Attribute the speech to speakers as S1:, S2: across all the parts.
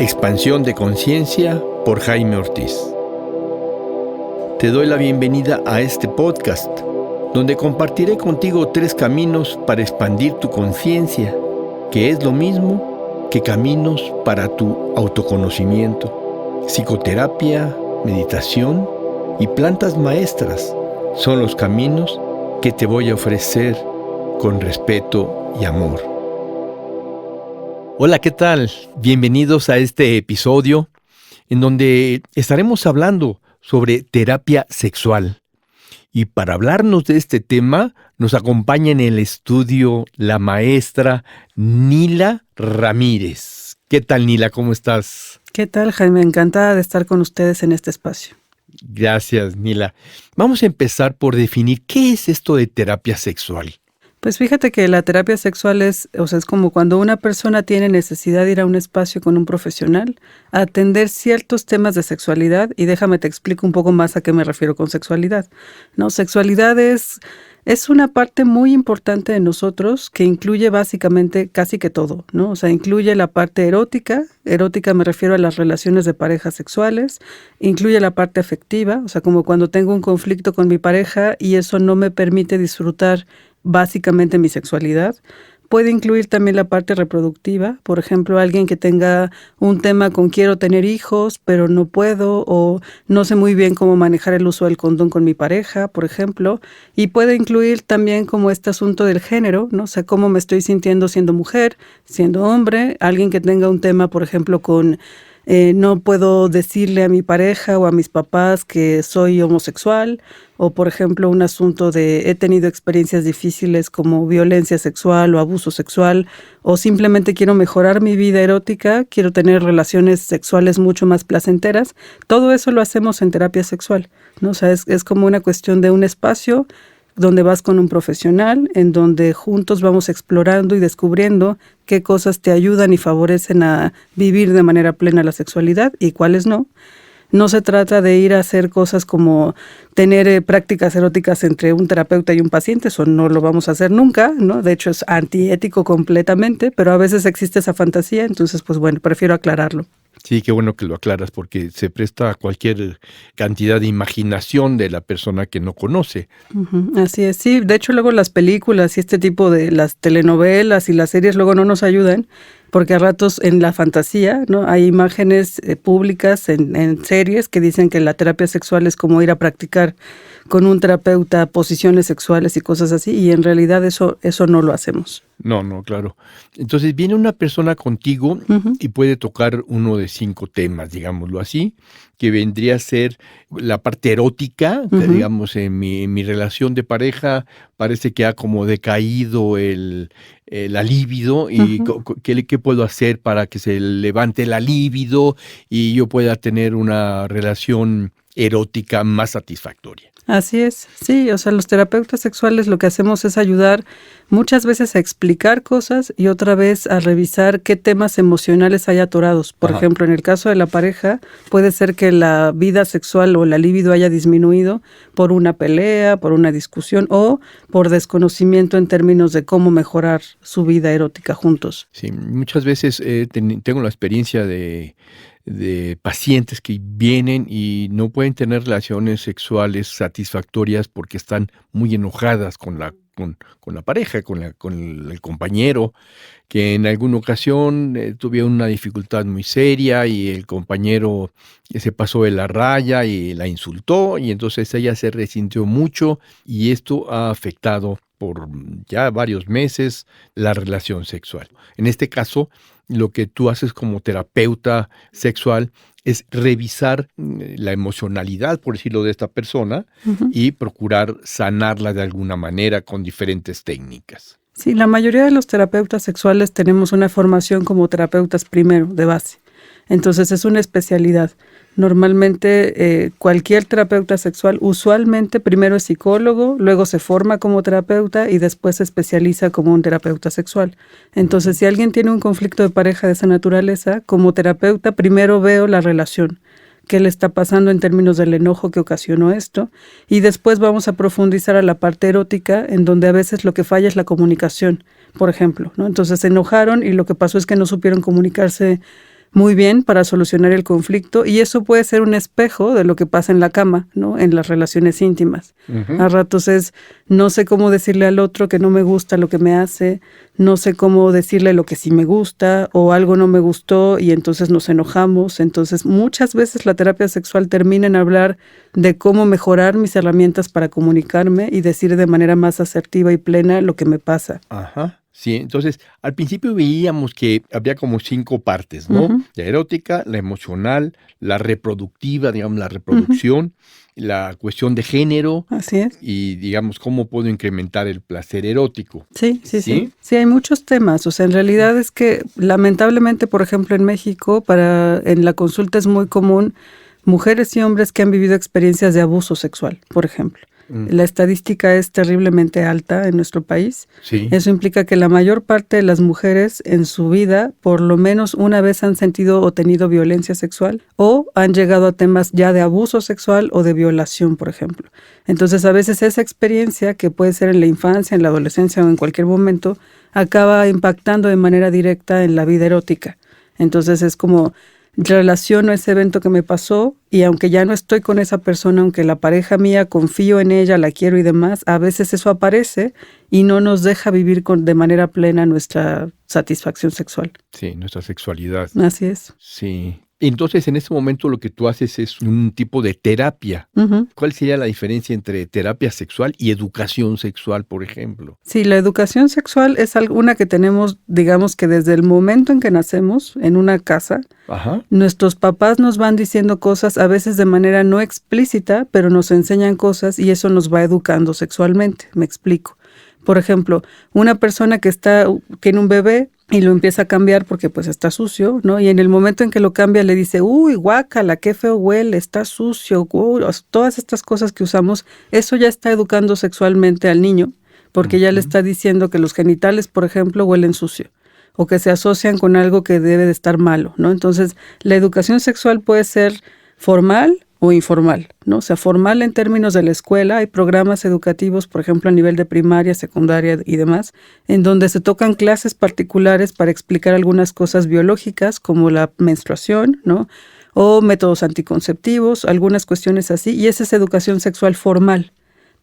S1: Expansión de Conciencia por Jaime Ortiz. Te doy la bienvenida a este podcast, donde compartiré contigo 3 caminos para expandir tu conciencia, que es lo mismo que caminos para tu autoconocimiento. Psicoterapia, meditación y plantas maestras son los caminos que te voy a ofrecer con respeto y amor. Hola, ¿qué tal? Bienvenidos a este episodio en donde estaremos hablando sobre terapia sexual. Y para hablarnos de este tema, nos acompaña en el estudio la maestra Nila Ramírez. ¿Qué tal, Nila? ¿Cómo estás?
S2: ¿Qué tal, Jaime? Encantada de estar con ustedes en este espacio.
S1: Gracias, Nila. Vamos a empezar por definir qué es esto de terapia sexual.
S2: Pues fíjate que la terapia sexual es como cuando una persona tiene necesidad de ir a un espacio con un profesional a atender ciertos temas de sexualidad, y déjame te explico un poco más a qué me refiero con sexualidad. No, sexualidad es una parte muy importante de nosotros que incluye básicamente casi que todo, ¿no? O sea, incluye la parte erótica me refiero a las relaciones de parejas sexuales, incluye la parte afectiva, o sea, como cuando tengo un conflicto con mi pareja y eso no me permite disfrutar básicamente mi sexualidad. Puede incluir también la parte reproductiva, por ejemplo, alguien que tenga un tema con quiero tener hijos, pero no puedo, o no sé muy bien cómo manejar el uso del condón con mi pareja, por ejemplo. Y puede incluir también como este asunto del género, ¿no? O sea, cómo me estoy sintiendo siendo mujer, siendo hombre, alguien que tenga un tema, por ejemplo, con no puedo decirle a mi pareja o a mis papás que soy homosexual, o por ejemplo un asunto de he tenido experiencias difíciles como violencia sexual o abuso sexual, o simplemente quiero mejorar mi vida erótica, quiero tener relaciones sexuales mucho más placenteras. Todo eso lo hacemos en terapia sexual, ¿no? O sea, es como una cuestión de un espacio donde vas con un profesional, en donde juntos vamos explorando y descubriendo qué cosas te ayudan y favorecen a vivir de manera plena la sexualidad y cuáles no. No se trata de ir a hacer cosas como tener prácticas eróticas entre un terapeuta y un paciente, eso no lo vamos a hacer nunca, ¿no? De hecho es antiético completamente, pero a veces existe esa fantasía, entonces pues bueno, prefiero aclararlo.
S1: Sí, qué bueno que lo aclaras porque se presta a cualquier cantidad de imaginación de la persona que no conoce.
S2: Uh-huh, así es, sí. De hecho, luego las películas y este tipo de las telenovelas y las series luego no nos ayudan porque a ratos en la fantasía, ¿no? Hay imágenes públicas en series que dicen que la terapia sexual es como ir a practicar con un terapeuta posiciones sexuales y cosas así, y en realidad eso no lo hacemos.
S1: No, claro. Entonces viene una persona contigo y puede tocar uno de 5 temas, digámoslo así, que vendría a ser la parte erótica, que digamos en mi relación de pareja parece que ha como decaído la libido y ¿qué puedo hacer para que se levante la libido y yo pueda tener una relación erótica más satisfactoria?
S2: Así es, sí, o sea, los terapeutas sexuales lo que hacemos es ayudar muchas veces a explicar cosas y otra vez a revisar qué temas emocionales hay atorados. Por ejemplo, en el caso de la pareja, puede ser que la vida sexual o la libido haya disminuido por una pelea, por una discusión o por desconocimiento en términos de cómo mejorar su vida erótica juntos.
S1: Sí, muchas veces tengo la experiencia de pacientes que vienen y no pueden tener relaciones sexuales satisfactorias porque están muy enojadas con la pareja, con el compañero, que en alguna ocasión tuvieron una dificultad muy seria y el compañero se pasó de la raya y la insultó, y entonces ella se resintió mucho y esto ha afectado por ya varios meses la relación sexual. En este caso, lo que tú haces como terapeuta sexual es revisar la emocionalidad, por decirlo, de esta persona y procurar sanarla de alguna manera con diferentes técnicas.
S2: Sí, la mayoría de los terapeutas sexuales tenemos una formación como terapeutas primero, de base. Entonces es una especialidad. Normalmente cualquier terapeuta sexual usualmente primero es psicólogo, luego se forma como terapeuta y después se especializa como un terapeuta sexual. Entonces, si alguien tiene un conflicto de pareja de esa naturaleza, como terapeuta primero veo la relación, qué le está pasando en términos del enojo que ocasionó esto, y después vamos a profundizar a la parte erótica, en donde a veces lo que falla es la comunicación, por ejemplo, ¿no? Entonces se enojaron y lo que pasó es que no supieron comunicarse muy bien para solucionar el conflicto, y eso puede ser un espejo de lo que pasa en la cama, ¿no? En las relaciones íntimas.
S1: Ujú.
S2: A ratos es, no sé cómo decirle al otro que no me gusta lo que me hace, no sé cómo decirle lo que sí me gusta, o algo no me gustó y entonces nos enojamos. Entonces, muchas veces la terapia sexual termina en hablar de cómo mejorar mis herramientas para comunicarme y decir de manera más asertiva y plena lo que me pasa.
S1: Ajá. Sí, entonces, al principio veíamos que había como 5 partes, ¿no?
S2: Ujú,
S1: La erótica, la emocional, la reproductiva, digamos, la
S2: ujú,
S1: reproducción, la cuestión de género
S2: así es.
S1: y, digamos, cómo puedo incrementar el placer erótico,
S2: Sí, sí, sí.
S1: ¿sí?
S2: Sí, hay muchos temas. O sea, en realidad es que lamentablemente, por ejemplo, en México, en la consulta es muy común mujeres y hombres que han vivido experiencias de abuso sexual, por ejemplo.
S1: Mm,
S2: La estadística es terriblemente alta en nuestro país.
S1: sí,
S2: Eso implica que la mayor parte de las mujeres en su vida por lo menos una vez han sentido o tenido violencia sexual o han llegado a temas ya de abuso sexual o de violación, por ejemplo. Entonces, a veces esa experiencia, que puede ser en la infancia, en la adolescencia o en cualquier momento, acaba impactando de manera directa en la vida erótica. Entonces, es como relaciono ese evento que me pasó y aunque ya no estoy con esa persona, aunque la pareja mía, confío en ella, la quiero y demás, a veces eso aparece y no nos deja vivir de manera plena nuestra satisfacción sexual.
S1: sí, nuestra sexualidad.
S2: Así es.
S1: Sí. Entonces, en este momento lo que tú haces es un tipo de terapia.
S2: Ujú.
S1: ¿Cuál sería la diferencia entre terapia sexual y educación sexual, por ejemplo?
S2: Sí, la educación sexual es una que tenemos, digamos que desde el momento en que nacemos en una casa,
S1: Ajá.
S2: nuestros papás nos van diciendo cosas a veces de manera no explícita, pero nos enseñan cosas y eso nos va educando sexualmente. Me explico. Por ejemplo, una persona que tiene un bebé y lo empieza a cambiar porque pues está sucio, ¿no? Y en el momento en que lo cambia le dice, uy, guácala, qué feo huele, está sucio, todas estas cosas que usamos, eso ya está educando sexualmente al niño, porque ya le
S1: Ujú.
S2: está diciendo que los genitales, por ejemplo, huelen sucio o que se asocian con algo que debe de estar malo, ¿no? Entonces, la educación sexual puede ser formal o informal, ¿no? O sea, formal en términos de la escuela, hay programas educativos, por ejemplo, a nivel de primaria, secundaria y demás, en donde se tocan clases particulares para explicar algunas cosas biológicas, como la menstruación, ¿no? O métodos anticonceptivos, algunas cuestiones así, y esa es educación sexual formal.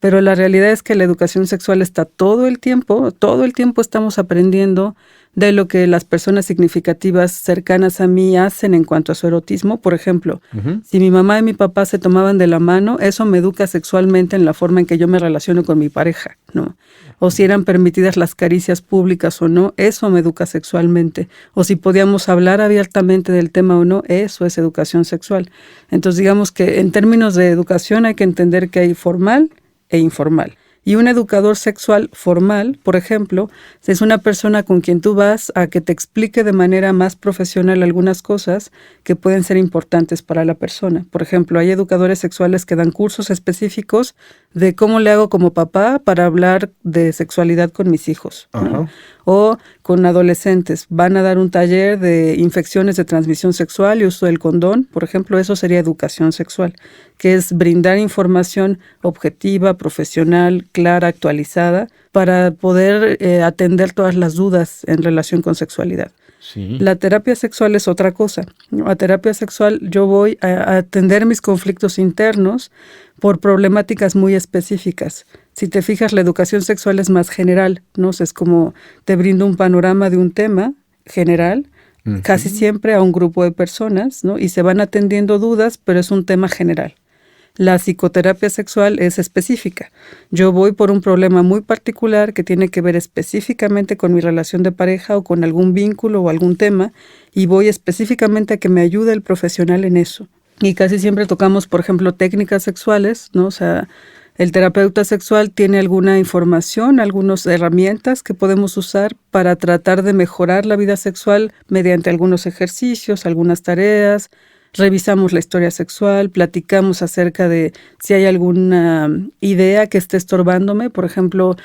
S2: Pero la realidad es que la educación sexual está todo el tiempo estamos aprendiendo de lo que las personas significativas cercanas a mí hacen en cuanto a su erotismo. Por ejemplo,
S1: Ujú.
S2: si mi mamá y mi papá se tomaban de la mano, eso me educa sexualmente en la forma en que yo me relaciono con mi pareja, ¿no? O si eran permitidas las caricias públicas o no, eso me educa sexualmente. O si podíamos hablar abiertamente del tema o no, eso es educación sexual. Entonces, digamos que en términos de educación hay que entender que hay formal e informal. Y un educador sexual formal, por ejemplo, es una persona con quien tú vas a que te explique de manera más profesional algunas cosas que pueden ser importantes para la persona. Por ejemplo, hay educadores sexuales que dan cursos específicos de cómo le hago como papá para hablar de sexualidad con mis hijos, ¿no?
S1: Ajá.
S2: O con adolescentes, van a dar un taller de infecciones de transmisión sexual y uso del condón, por ejemplo, eso sería educación sexual, que es brindar información objetiva, profesional, clara, actualizada, para poder atender todas las dudas en relación con sexualidad.
S1: Sí.
S2: La terapia sexual es otra cosa, ¿no? A terapia sexual yo voy a atender mis conflictos internos por problemáticas muy específicas. Si te fijas, la educación sexual es más general, ¿no? O sea, es como te brindo un panorama de un tema general, casi
S1: Ujú.
S2: siempre a un grupo de personas, ¿no? Y se van atendiendo dudas, pero es un tema general. La psicoterapia sexual es específica. Yo voy por un problema muy particular que tiene que ver específicamente con mi relación de pareja o con algún vínculo o algún tema y voy específicamente a que me ayude el profesional en eso. Y casi siempre tocamos, por ejemplo, técnicas sexuales, ¿no? O sea, el terapeuta sexual tiene alguna información, algunas herramientas que podemos usar para tratar de mejorar la vida sexual mediante algunos ejercicios, algunas tareas. Revisamos la historia sexual, platicamos acerca de si hay alguna idea que esté estorbándome. Por ejemplo,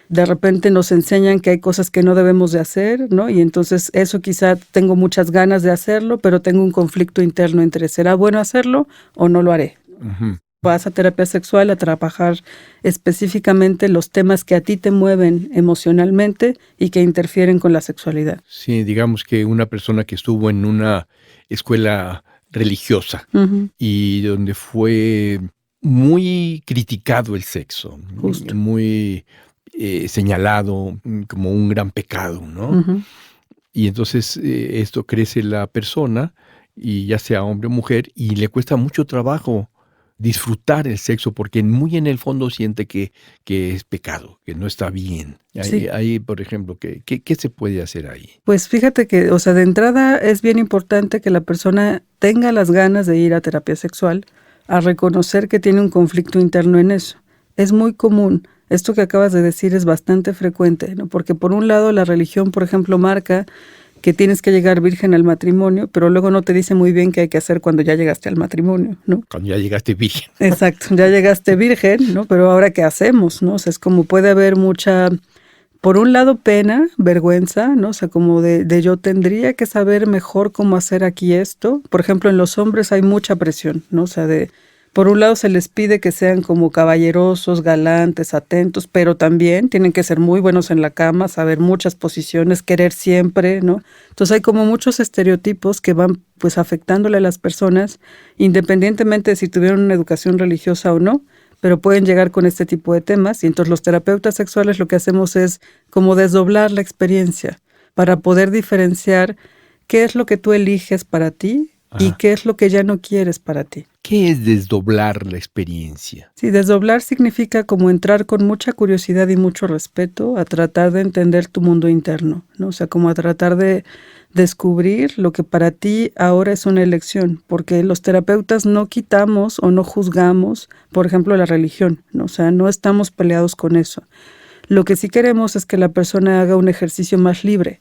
S2: de repente nos enseñan que hay cosas que no debemos de hacer, ¿no? Y entonces eso quizá tengo muchas ganas de hacerlo, pero tengo un conflicto interno entre ¿será bueno hacerlo o no lo haré?
S1: Ujú.
S2: Vas a terapia sexual a trabajar específicamente los temas que a ti te mueven emocionalmente y que interfieren con la sexualidad.
S1: Sí, digamos que una persona que estuvo en una escuela religiosa
S2: Ujú,
S1: y donde fue muy criticado el sexo,
S2: justo.
S1: muy, señalado, como un gran pecado, ¿no?
S2: Ujú.
S1: Y entonces, esto crece la persona, y ya sea hombre o mujer, y le cuesta mucho trabajo disfrutar el sexo, porque muy en el fondo siente que es pecado, que no está bien.
S2: Sí.
S1: Ahí, por ejemplo, ¿qué se puede hacer ahí?
S2: Pues fíjate que, o sea, de entrada es bien importante que la persona tenga las ganas de ir a terapia sexual, a reconocer que tiene un conflicto interno en eso. Es muy común. Esto que acabas de decir es bastante frecuente, ¿no? Porque por un lado la religión, por ejemplo, marca que tienes que llegar virgen al matrimonio, pero luego no te dice muy bien qué hay que hacer cuando ya llegaste al matrimonio, ¿no?
S1: Cuando ya llegaste virgen.
S2: Exacto, ya llegaste virgen, ¿no? Pero ahora qué hacemos, ¿no? O sea, es como puede haber mucha, por un lado, pena, vergüenza, ¿no? O sea, como de yo tendría que saber mejor cómo hacer aquí esto. Por ejemplo, en los hombres hay mucha presión, ¿no? O sea, por un lado se les pide que sean como caballerosos, galantes, atentos, pero también tienen que ser muy buenos en la cama, saber muchas posiciones, querer siempre, ¿no? Entonces hay como muchos estereotipos que van pues afectándole a las personas, independientemente de si tuvieron una educación religiosa o no, pero pueden llegar con este tipo de temas y entonces los terapeutas sexuales lo que hacemos es como desdoblar la experiencia para poder diferenciar qué es lo que tú eliges para ti y
S1: Ajá.
S2: qué es lo que ya no quieres para ti.
S1: ¿Qué es desdoblar la experiencia?
S2: Sí, desdoblar significa como entrar con mucha curiosidad y mucho respeto a tratar de entender tu mundo interno, ¿no? O sea, como a tratar de descubrir lo que para ti ahora es una elección, porque los terapeutas no quitamos o no juzgamos, por ejemplo, la religión, ¿no? O sea, no estamos peleados con eso. Lo que sí queremos es que la persona haga un ejercicio más libre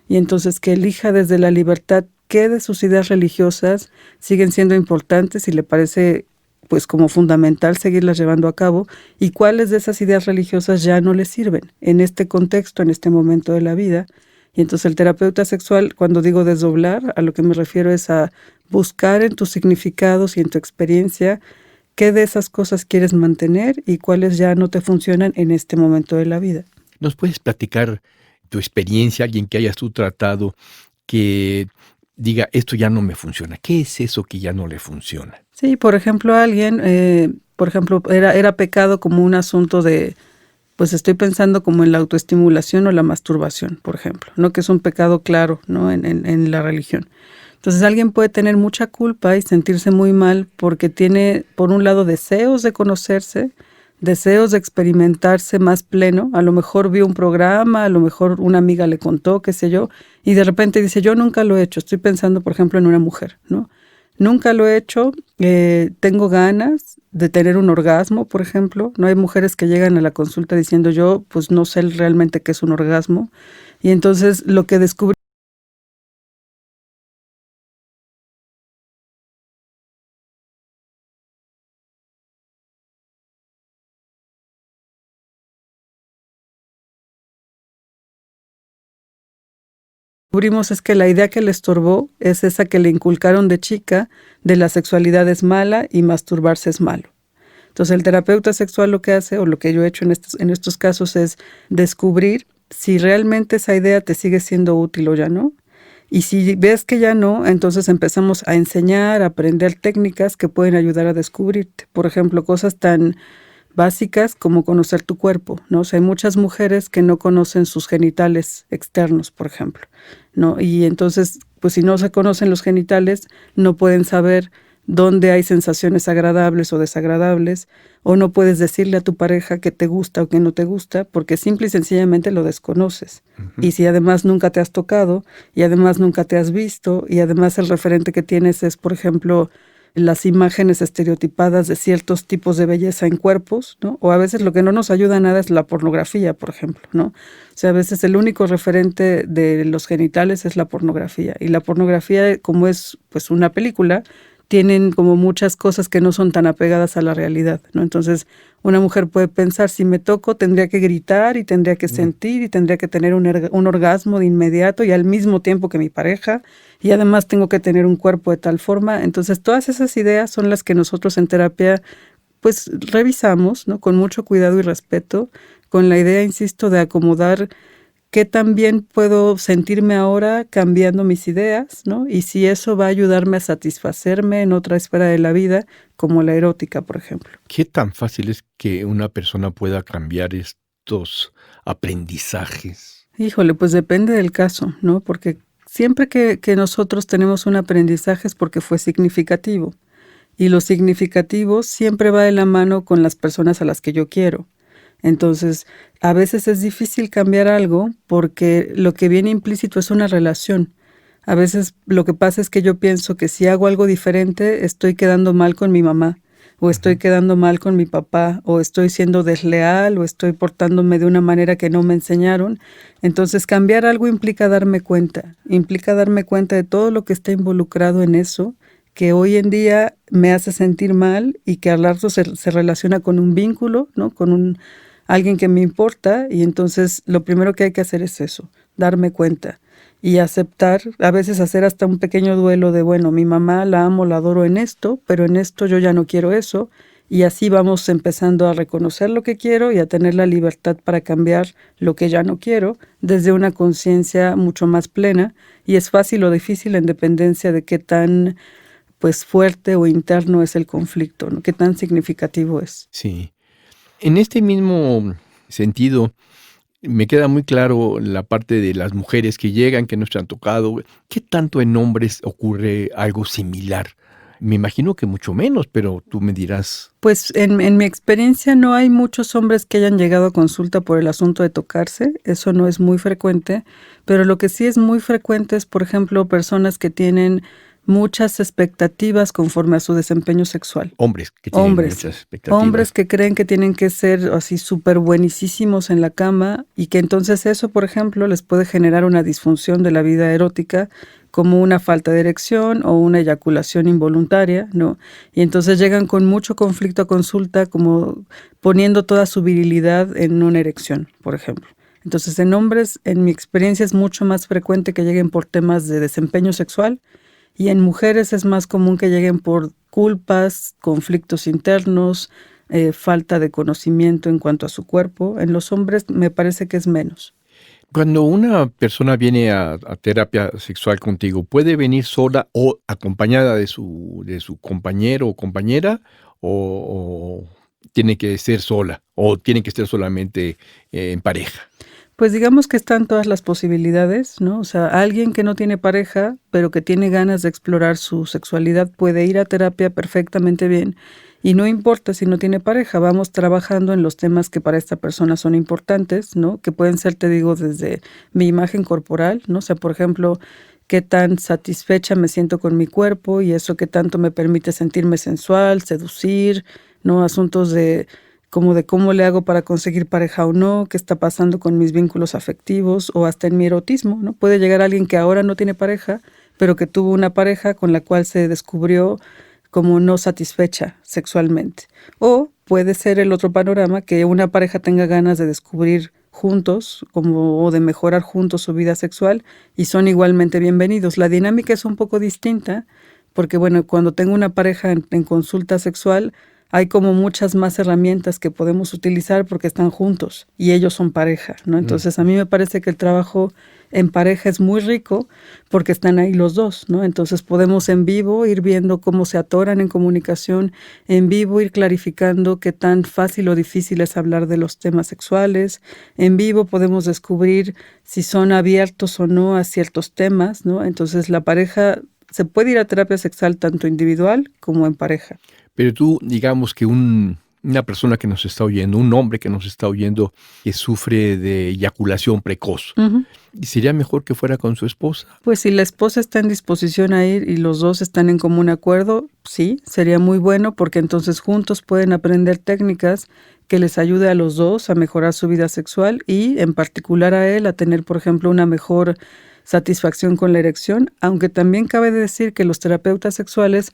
S2: y entonces que elija desde la libertad qué de sus ideas religiosas siguen siendo importantes y le parece pues como fundamental seguirlas llevando a cabo y cuáles de esas ideas religiosas ya no le sirven en este contexto, en este momento de la vida. Y entonces el terapeuta sexual, cuando digo desdoblar, a lo que me refiero es a buscar en tus significados y en tu experiencia qué de esas cosas quieres mantener y cuáles ya no te funcionan en este momento de la vida.
S1: ¿Nos puedes platicar tu experiencia, alguien que hayas tú tratado, que diga, esto ya no me funciona? ¿Qué es eso que ya no le funciona?
S2: Sí, por ejemplo, alguien, por ejemplo, era pecado como un asunto de, pues estoy pensando como en la autoestimulación o la masturbación, por ejemplo, ¿no? Que es un pecado claro, ¿no? En la religión. Entonces alguien puede tener mucha culpa y sentirse muy mal porque tiene, por un lado, deseos de conocerse, deseos de experimentarse más pleno. A lo mejor vio un programa, a lo mejor una amiga le contó, qué sé yo, y de repente dice, yo nunca lo he hecho. Estoy pensando, por ejemplo, en una mujer, ¿no? Nunca lo he hecho, tengo ganas de tener un orgasmo, por ejemplo. No hay mujeres que llegan a la consulta diciendo yo, pues no sé realmente qué es un orgasmo. Y entonces lo que descubrimos es que la idea que le estorbó es esa que le inculcaron de chica, de la sexualidad es mala y masturbarse es malo. Entonces el terapeuta sexual lo que hace, o lo que yo he hecho en estos casos, es descubrir si realmente esa idea te sigue siendo útil o ya no. Y si ves que ya no, entonces empezamos a enseñar, a aprender técnicas que pueden ayudar a descubrirte. Por ejemplo, cosas tan básicas como conocer tu cuerpo, ¿no? O sea, hay muchas mujeres que no conocen sus genitales externos, por ejemplo, ¿no? Y entonces, pues si no se conocen los genitales, no pueden saber dónde hay sensaciones agradables o desagradables, o no puedes decirle a tu pareja que te gusta o que no te gusta, porque simple y sencillamente lo desconoces.
S1: Ujú.
S2: Y si además nunca te has tocado, y además nunca te has visto, y además el referente que tienes es, por ejemplo, las imágenes estereotipadas de ciertos tipos de belleza en cuerpos, ¿no? O a veces lo que no nos ayuda a nada es la pornografía, por ejemplo, ¿no? O sea, a veces el único referente de los genitales es la pornografía. Y la pornografía, como es pues una película, tienen como muchas cosas que no son tan apegadas a la realidad, ¿no? Entonces, una mujer puede pensar, si me toco, tendría que gritar y tendría que
S1: Mm.
S2: sentir y tendría que tener un orgasmo de inmediato y al mismo tiempo que mi pareja, y además tengo que tener un cuerpo de tal forma. Entonces, todas esas ideas son las que nosotros en terapia pues revisamos, ¿no? Con mucho cuidado y respeto, con la idea, insisto, de acomodar qué tan bien puedo sentirme ahora cambiando mis ideas, ¿no? Y si eso va a ayudarme a satisfacerme en otra esfera de la vida, como la erótica, por ejemplo.
S1: ¿Qué tan fácil es que una persona pueda cambiar estos aprendizajes?
S2: Híjole, pues depende del caso, ¿no? Porque siempre que nosotros tenemos un aprendizaje es porque fue significativo. Y lo significativo siempre va de la mano con las personas a las que yo quiero. Entonces, a veces es difícil cambiar algo porque lo que viene implícito es una relación. A veces lo que pasa es que yo pienso que si hago algo diferente, estoy quedando mal con mi mamá, o estoy
S1: Ujú.
S2: quedando mal con mi papá, o estoy siendo desleal, o estoy portándome de una manera que no me enseñaron. Entonces, cambiar algo implica darme cuenta de todo lo que está involucrado en eso, que hoy en día me hace sentir mal y que al rato se relaciona con un vínculo, ¿no? Con alguien que me importa, y entonces lo primero que hay que hacer es eso, darme cuenta y aceptar, a veces hacer hasta un pequeño duelo de, bueno, mi mamá la amo, la adoro en esto, pero en esto yo ya no quiero eso, y así vamos empezando a reconocer lo que quiero y a tener la libertad para cambiar lo que ya no quiero desde una conciencia mucho más plena, y es fácil o difícil en dependencia de qué tan pues fuerte o interno es el conflicto, ¿no? Qué tan significativo es.
S1: Sí. En este mismo sentido, me queda muy claro la parte de las mujeres que llegan, que no se han tocado. ¿Qué tanto en hombres ocurre algo similar? Me imagino que mucho menos, pero tú me dirás.
S2: Pues en mi experiencia no hay muchos hombres que hayan llegado a consulta por el asunto de tocarse, eso no es muy frecuente, pero lo que sí es muy frecuente es, por ejemplo, personas que tienen muchas expectativas conforme a su desempeño sexual.
S1: Hombres que tienen
S2: Hombres,
S1: muchas expectativas.
S2: hombres que creen que tienen que ser así súper buenísimos en la cama, y que entonces eso, por ejemplo, les puede generar una disfunción de la vida erótica, como una falta de erección o una eyaculación involuntaria, ¿no? Y entonces llegan con mucho conflicto a consulta, como poniendo toda su virilidad en una erección, por ejemplo. Entonces, en hombres, en mi experiencia, es mucho más frecuente que lleguen por temas de desempeño sexual, y en mujeres es más común que lleguen por culpas, conflictos internos, falta de conocimiento en cuanto a su cuerpo. En los hombres me parece que es menos.
S1: Cuando una persona viene a terapia sexual contigo, ¿puede venir sola o acompañada de su compañero o compañera? O tiene que ser sola? ¿O tiene que ser solamente en pareja?
S2: Pues digamos que están todas las posibilidades, ¿no? O sea, alguien que no tiene pareja, pero que tiene ganas de explorar su sexualidad, puede ir a terapia perfectamente bien. Y no importa si no tiene pareja, vamos trabajando en los temas que para esta persona son importantes, ¿no? Que pueden ser, te digo, desde mi imagen corporal, ¿no? O sea, por ejemplo, qué tan satisfecha me siento con mi cuerpo, y eso qué tanto me permite sentirme sensual, seducir, ¿no? Asuntos de cómo le hago para conseguir pareja o no, qué está pasando con mis vínculos afectivos o hasta en mi erotismo, ¿no? Puede llegar alguien que ahora no tiene pareja, pero que tuvo una pareja con la cual se descubrió como no satisfecha sexualmente. O puede ser el otro panorama, que una pareja tenga ganas de descubrir juntos o de mejorar juntos su vida sexual, y son igualmente bienvenidos. La dinámica es un poco distinta porque, bueno, cuando tengo una pareja en consulta sexual, hay como muchas más herramientas que podemos utilizar porque están juntos y ellos son pareja, ¿no? Entonces, a mí me parece que el trabajo en pareja es muy rico porque están ahí los dos, ¿no? Entonces podemos en vivo ir viendo cómo se atoran en comunicación, en vivo ir clarificando qué tan fácil o difícil es hablar de los temas sexuales, en vivo podemos descubrir si son abiertos o no a ciertos temas, ¿no? Entonces la pareja se puede ir a terapia sexual tanto individual como en pareja.
S1: Pero tú, digamos que una persona que nos está oyendo, un hombre que nos está oyendo, que sufre de eyaculación precoz,
S2: Ujú.
S1: ¿sería mejor que fuera con su esposa?
S2: Pues si la esposa está en disposición a ir y los dos están en común acuerdo, sí, sería muy bueno porque entonces juntos pueden aprender técnicas que les ayude a los dos a mejorar su vida sexual y en particular a él a tener, por ejemplo, una mejor satisfacción con la erección, aunque también cabe decir que los terapeutas sexuales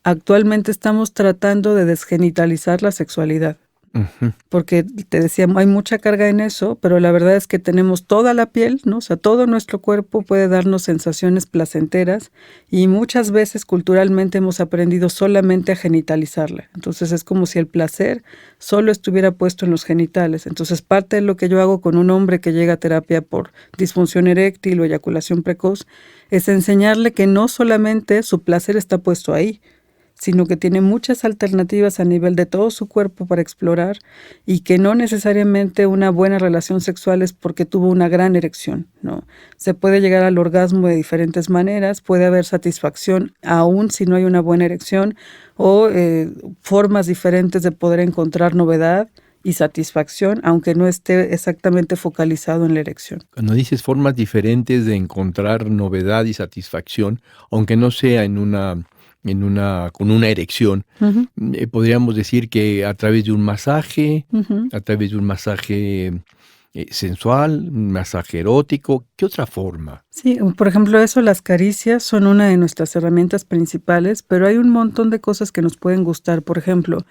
S2: actualmente estamos tratando de desgenitalizar la sexualidad,
S1: Ujú.
S2: Porque te decía, hay mucha carga en eso, pero la verdad es que tenemos toda la piel, ¿no? O sea, todo nuestro cuerpo puede darnos sensaciones placenteras y muchas veces culturalmente hemos aprendido solamente a genitalizarla. Entonces es como si el placer solo estuviera puesto en los genitales. Entonces parte de lo que yo hago con un hombre que llega a terapia por disfunción eréctil o eyaculación precoz es enseñarle que no solamente su placer está puesto ahí, sino que tiene muchas alternativas a nivel de todo su cuerpo para explorar y que no necesariamente una buena relación sexual es porque tuvo una gran erección, ¿no? Se puede llegar al orgasmo de diferentes maneras, puede haber satisfacción aún si no hay una buena erección o formas diferentes de poder encontrar novedad y satisfacción, aunque no esté exactamente focalizado en la erección.
S1: Cuando dices formas diferentes de encontrar novedad y satisfacción, aunque no sea con una erección,
S2: Ujú,
S1: podríamos decir que a través de un masaje,
S2: ujú.
S1: a través de un masaje sensual, un masaje erótico, ¿qué otra forma?
S2: Sí, por ejemplo, eso, las caricias son una de nuestras herramientas principales, pero hay un montón de cosas que nos pueden gustar. Por ejemplo,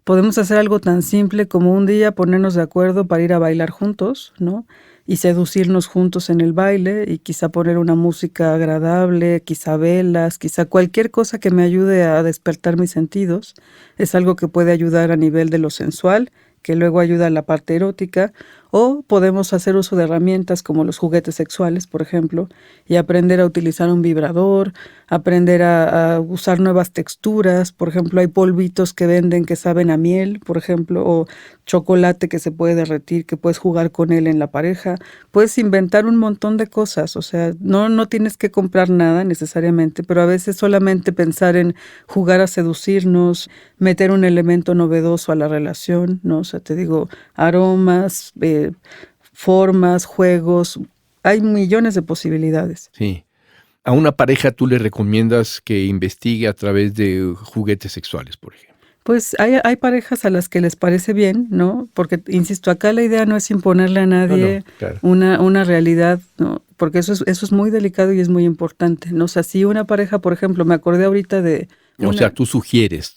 S2: podemos hacer algo tan simple como un día ponernos de acuerdo para ir a bailar juntos, ¿no? Y seducirnos juntos en el baile y quizá poner una música agradable, quizá velas, quizá cualquier cosa que me ayude a despertar mis sentidos. Es algo que puede ayudar a nivel de lo sensual, que luego ayuda a la parte erótica, o podemos hacer uso de herramientas como los juguetes sexuales, por ejemplo, y aprender a utilizar un vibrador, aprender a usar nuevas texturas. Por ejemplo, hay polvitos que venden que saben a miel, por ejemplo, o chocolate que se puede derretir, que puedes jugar con él en la pareja. Puedes inventar un montón de cosas, o sea, no tienes que comprar nada necesariamente, pero a veces solamente pensar en jugar a seducirnos, meter un elemento novedoso a la relación, ¿no? O sea, te digo, aromas, formas, juegos, hay millones de posibilidades.
S1: Sí. A una pareja tú le recomiendas que investigue a través de juguetes sexuales, por ejemplo.
S2: Pues hay parejas a las que les parece bien, ¿no? Porque, insisto, acá la idea no es imponerle a
S1: No, no,
S2: nadie
S1: claro.
S2: una realidad, ¿no? Porque eso es muy delicado y es muy importante, ¿no? O sea, si una pareja, por ejemplo, me acordé ahorita de
S1: O sea,
S2: una.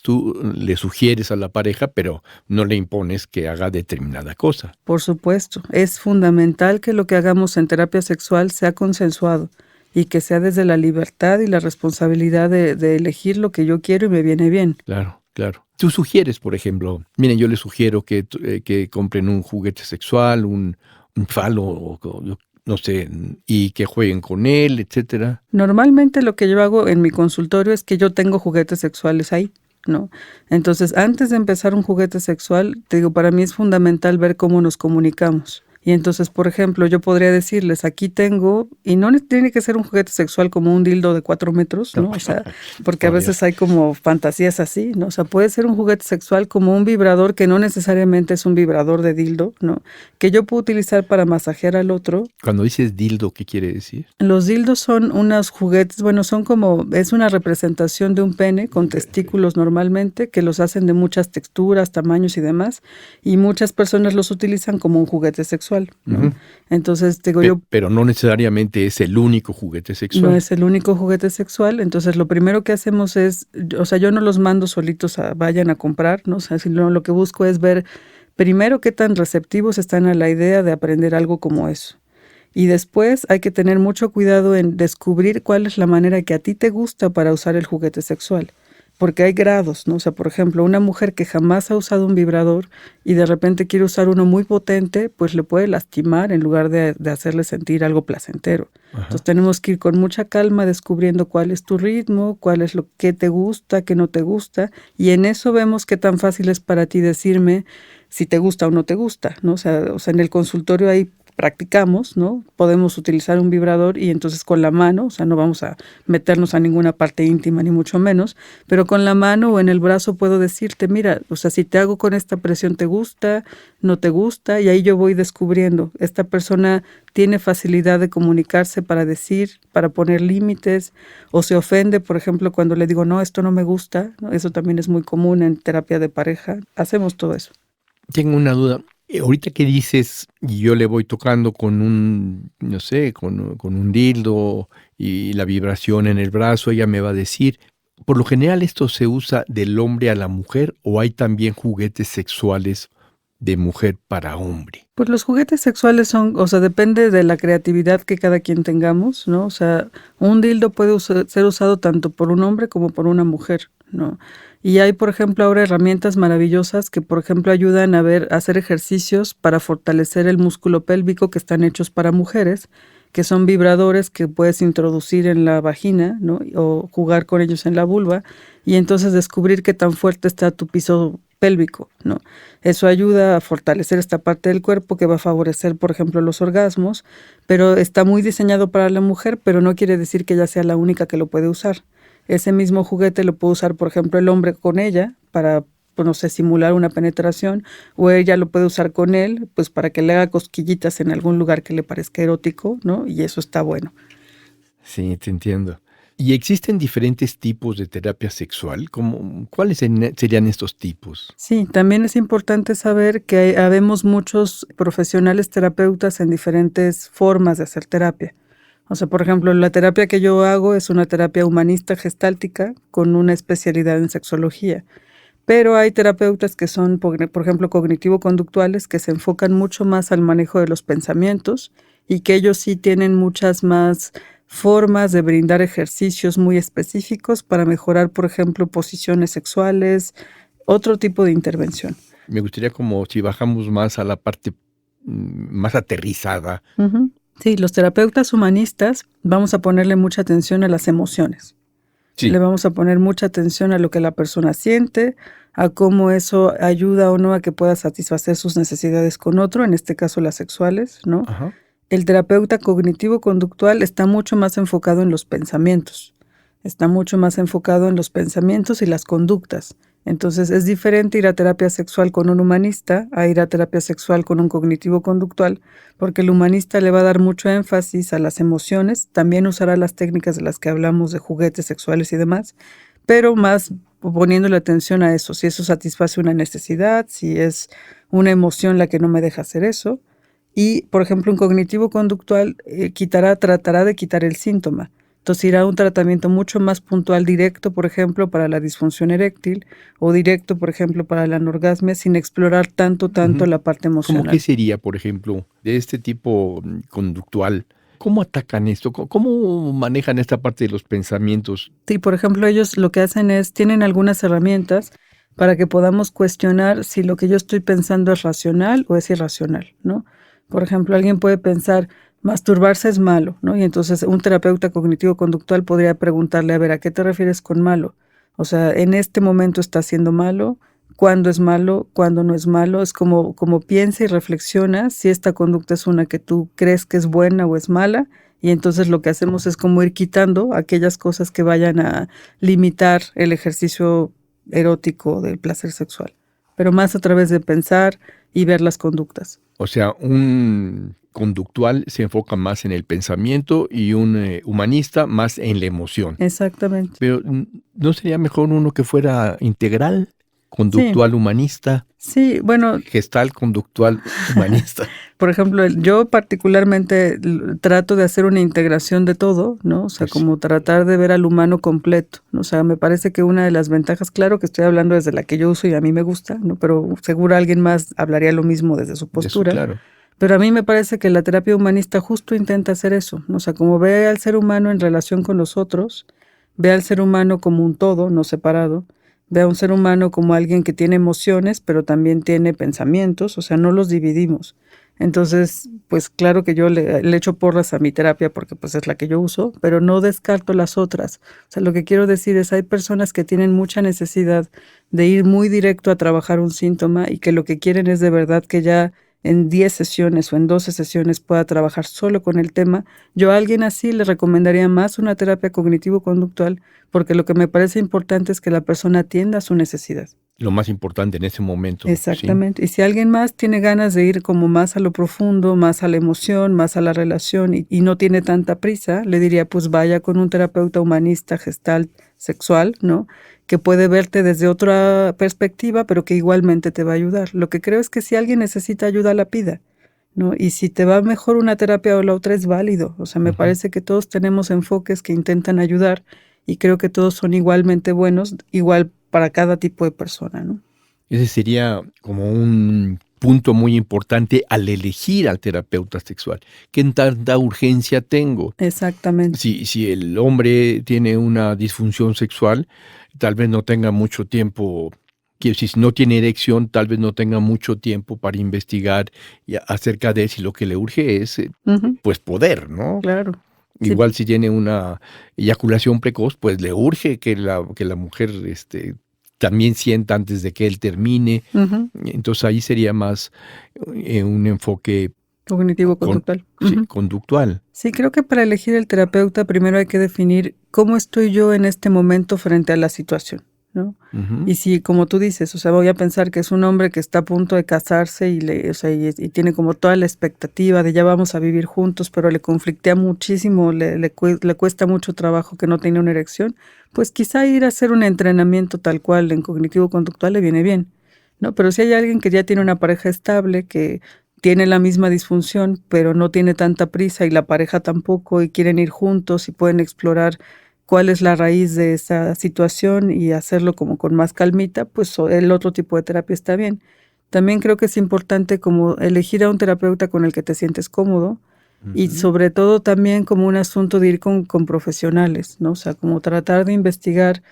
S1: tú le sugieres a la pareja, pero no le impones que haga determinada cosa.
S2: Por supuesto, es fundamental que lo que hagamos en terapia sexual sea consensuado y que sea desde la libertad y la responsabilidad de elegir lo que yo quiero y me viene bien.
S1: Claro, claro. Tú sugieres, por ejemplo, miren, yo les sugiero que compren un juguete sexual, un falo, no sé, y que jueguen con él, etcétera.
S2: Normalmente lo que yo hago en mi consultorio es que yo tengo juguetes sexuales ahí, ¿no? Entonces, antes de empezar un juguete sexual, te digo, para mí es fundamental ver cómo nos comunicamos. Y entonces, por ejemplo, yo podría decirles, aquí tengo, y no tiene que ser un juguete sexual como un dildo de 4 metros,
S1: No,
S2: ¿no? O sea, porque a
S1: por Dios.
S2: veces hay como fantasías así, ¿no? O sea, puede ser un juguete sexual como un vibrador que no necesariamente es un vibrador de dildo, ¿no? Que yo puedo utilizar para masajear al otro.
S1: Cuando dices dildo, ¿qué quiere decir?
S2: Los dildos son unos juguetes, bueno, son como, es una representación de un pene con testículos normalmente, que los hacen de muchas texturas, tamaños y demás, y muchas personas los utilizan como un juguete sexual, ¿no?
S1: Ujú.
S2: Entonces, digo yo,
S1: Pero no necesariamente es el único juguete
S2: no
S1: sexual.
S2: es el único juguete sexual, entonces lo primero que hacemos es, o sea, yo no los mando solitos a vayan a comprar, ¿no? O sea, sino lo que busco es ver primero qué tan receptivos están a la idea de aprender algo como eso. Y después hay que tener mucho cuidado en descubrir cuál es la manera que a ti te gusta para usar el juguete sexual. Porque hay grados, ¿no? O sea, por ejemplo, una mujer que jamás ha usado un vibrador y de repente quiere usar uno muy potente, pues le puede lastimar en lugar de hacerle sentir algo placentero. Entonces
S1: Ajá.
S2: tenemos que ir con mucha calma descubriendo cuál es tu ritmo, cuál es lo que te gusta, qué no te gusta, y en eso vemos qué tan fácil es para ti decirme si te gusta o no te gusta, ¿no? O sea, en el consultorio hay practicamos, ¿no? Podemos utilizar un vibrador y entonces con la mano, o sea, no vamos a meternos a ninguna parte íntima ni mucho menos, pero con la mano o en el brazo puedo decirte, mira, o sea, si te hago con esta presión te gusta, no te gusta, y ahí yo voy descubriendo, esta persona tiene facilidad de comunicarse para decir, para poner límites, o se ofende, por ejemplo, cuando le digo, no, esto no me gusta, ¿no? Eso también es muy común en terapia de pareja, hacemos todo eso.
S1: Tengo una duda. Ahorita que dices, y yo le voy tocando con un, no sé, con un dildo y la vibración en el brazo, ella me va a decir, por lo general esto se usa del hombre a la mujer o hay también juguetes sexuales de mujer para hombre?
S2: Pues los juguetes sexuales son, o sea, depende de la creatividad que cada quien tengamos, ¿no? O sea, un dildo puede ser usado tanto por un hombre como por una mujer, ¿no? Y hay, por ejemplo, ahora herramientas maravillosas que, por ejemplo, ayudan a hacer ejercicios para fortalecer el músculo pélvico que están hechos para mujeres, que son vibradores que puedes introducir en la vagina, ¿no? O jugar con ellos en la vulva y entonces descubrir qué tan fuerte está tu piso pélvico, ¿no? Eso ayuda a fortalecer esta parte del cuerpo que va a favorecer, por ejemplo, los orgasmos, pero está muy diseñado para la mujer, pero no quiere decir que ella sea la única que lo puede usar. Ese mismo juguete lo puede usar, por ejemplo, el hombre con ella para, pues, no sé, simular una penetración, o ella lo puede usar con él, pues para que le haga cosquillitas en algún lugar que le parezca erótico, ¿no? Y eso está bueno.
S1: Sí, te entiendo. ¿Y existen diferentes tipos de terapia sexual? ¿Cuáles serían estos tipos?
S2: Sí, también es importante saber que habemos muchos profesionales terapeutas en diferentes formas de hacer terapia. O sea, por ejemplo, la terapia que yo hago es una terapia humanista gestáltica con una especialidad en sexología. Pero hay terapeutas que son, por ejemplo, cognitivo-conductuales, que se enfocan mucho más al manejo de los pensamientos y que ellos sí tienen muchas más formas de brindar ejercicios muy específicos para mejorar, por ejemplo, posiciones sexuales, otro tipo de intervención.
S1: Me gustaría como si bajamos más a la parte más aterrizada.
S2: Ujú. Sí, los terapeutas humanistas vamos a ponerle mucha atención a las emociones. Le
S1: Sí.
S2: vamos a poner mucha atención a lo que la persona siente, a cómo eso ayuda o no a que pueda satisfacer sus necesidades con otro, en este caso las sexuales, ¿no?
S1: Ajá.
S2: El terapeuta cognitivo-conductual está mucho más enfocado en los pensamientos, está mucho más enfocado en los pensamientos y las conductas. Entonces es diferente ir a terapia sexual con un humanista a ir a terapia sexual con un cognitivo-conductual, porque el humanista le va a dar mucho énfasis a las emociones, también usará las técnicas de las que hablamos de juguetes sexuales y demás, pero más poniéndole atención a eso, si eso satisface una necesidad, si es una emoción la que no me deja hacer eso. Y, por ejemplo, un cognitivo conductual tratará de quitar el síntoma. Entonces irá a un tratamiento mucho más puntual, directo, por ejemplo, para la disfunción eréctil o directo, por ejemplo, para la anorgasmia, sin explorar tanto
S1: Ujú.
S2: la parte
S1: ¿Cómo qué
S2: emocional.
S1: sería, por ejemplo, de este tipo conductual? ¿Cómo atacan esto? ¿Cómo manejan esta parte de los pensamientos?
S2: Sí, por ejemplo, ellos lo que hacen es, tienen algunas herramientas para que podamos cuestionar si lo que yo estoy pensando es racional o es irracional, ¿no? Por ejemplo, alguien puede pensar, masturbarse es malo, ¿no? Y entonces un terapeuta cognitivo-conductual podría preguntarle, a ver, ¿a qué te refieres con malo? O sea, en este momento está siendo malo, ¿cuándo es malo? ¿Cuándo no es malo? Es como piensa y reflexiona si esta conducta es una que tú crees que es buena o es mala, y entonces lo que hacemos es como ir quitando aquellas cosas que vayan a limitar el ejercicio erótico del placer sexual, pero más a través de pensar y ver las conductas.
S1: O sea, un conductual se enfoca más en el pensamiento y un humanista más en la emoción.
S2: Exactamente.
S1: Pero ¿no sería mejor uno que fuera integral,
S2: Sí,
S1: conductual humanista,
S2: sí, bueno,
S1: gestal conductual humanista?
S2: por ejemplo, yo particularmente trato de hacer una integración de todo, ¿no? O sea,
S1: Pues sí,
S2: como tratar de ver al humano completo, ¿no? O sea, me parece que una de las ventajas, claro que estoy hablando desde la que yo uso y a mí me gusta, ¿no? Pero seguro alguien más hablaría lo mismo desde su
S1: de eso,
S2: postura.
S1: claro.
S2: Pero a mí me parece que la terapia humanista justo intenta hacer eso, ¿no? O sea, como ve al ser humano en relación con los otros, ve al ser humano como un todo, no separado, ve a un ser humano como alguien que tiene emociones, pero también tiene pensamientos, o sea, no los dividimos. Entonces, pues claro que yo le echo porras a mi terapia porque pues es la que yo uso, pero no descarto las otras. O sea, lo que quiero decir es, hay personas que tienen mucha necesidad de ir muy directo a trabajar un síntoma y que lo que quieren es de verdad que ya en 10 sesiones o en 12 sesiones pueda trabajar solo con el tema. Yo a alguien así le recomendaría más una terapia cognitivo-conductual porque lo que me parece importante es que la persona atienda a su necesidad.
S1: Lo más importante en ese momento, ¿sí?
S2: Exactamente. Y si alguien más tiene ganas de ir como más a lo profundo, más a la emoción, más a la relación y no tiene tanta prisa, le diría pues vaya con un terapeuta humanista, gestalt, sexual, ¿no? Que puede verte desde otra perspectiva, pero que igualmente te va a ayudar. Lo que creo es que si alguien necesita ayuda, la pida, ¿no? Y si te va mejor una terapia o la otra, es válido. O sea, me
S1: Ujú.
S2: parece que todos tenemos enfoques que intentan ayudar y creo que todos son igualmente buenos, igual para cada tipo de persona, ¿no?
S1: Ese sería como un punto muy importante al elegir al terapeuta sexual. ¿Qué tanta urgencia tengo?
S2: Exactamente.
S1: Si el hombre tiene una disfunción sexual, tal vez no tenga mucho tiempo, quiero decir, si no tiene erección, tal vez no tenga mucho tiempo para investigar acerca de si lo que le urge es,
S2: Ujú,
S1: pues, poder, ¿no?
S2: claro. Sí.
S1: Igual si tiene una eyaculación precoz, pues le urge que la mujer, también sienta antes de que él termine.
S2: Ujú.
S1: Entonces, ahí sería más, un enfoque con
S2: Cognitivo-conductual.
S1: sí,
S2: Ujú.
S1: conductual.
S2: Sí, creo que para elegir el terapeuta primero hay que definir cómo estoy yo en este momento frente a la situación, ¿no?
S1: Ujú,
S2: Y si, como tú dices, o sea, voy a pensar que es un hombre que está a punto de casarse y o sea, y tiene como toda la expectativa de ya vamos a vivir juntos, pero le conflictea muchísimo, le cuesta mucho trabajo que no tiene una erección, pues quizá ir a hacer un entrenamiento tal cual en cognitivo-conductual le viene bien, ¿no? Pero si hay alguien que ya tiene una pareja estable, que tiene la misma disfunción, pero no tiene tanta prisa y la pareja tampoco, y quieren ir juntos y pueden explorar cuál es la raíz de esa situación y hacerlo como con más calmita, pues el otro tipo de terapia está bien. También creo que es importante como elegir a un terapeuta con el que te sientes cómodo y
S1: ujú.
S2: sobre todo también como un asunto de ir con profesionales, ¿no? O sea, como tratar de investigar.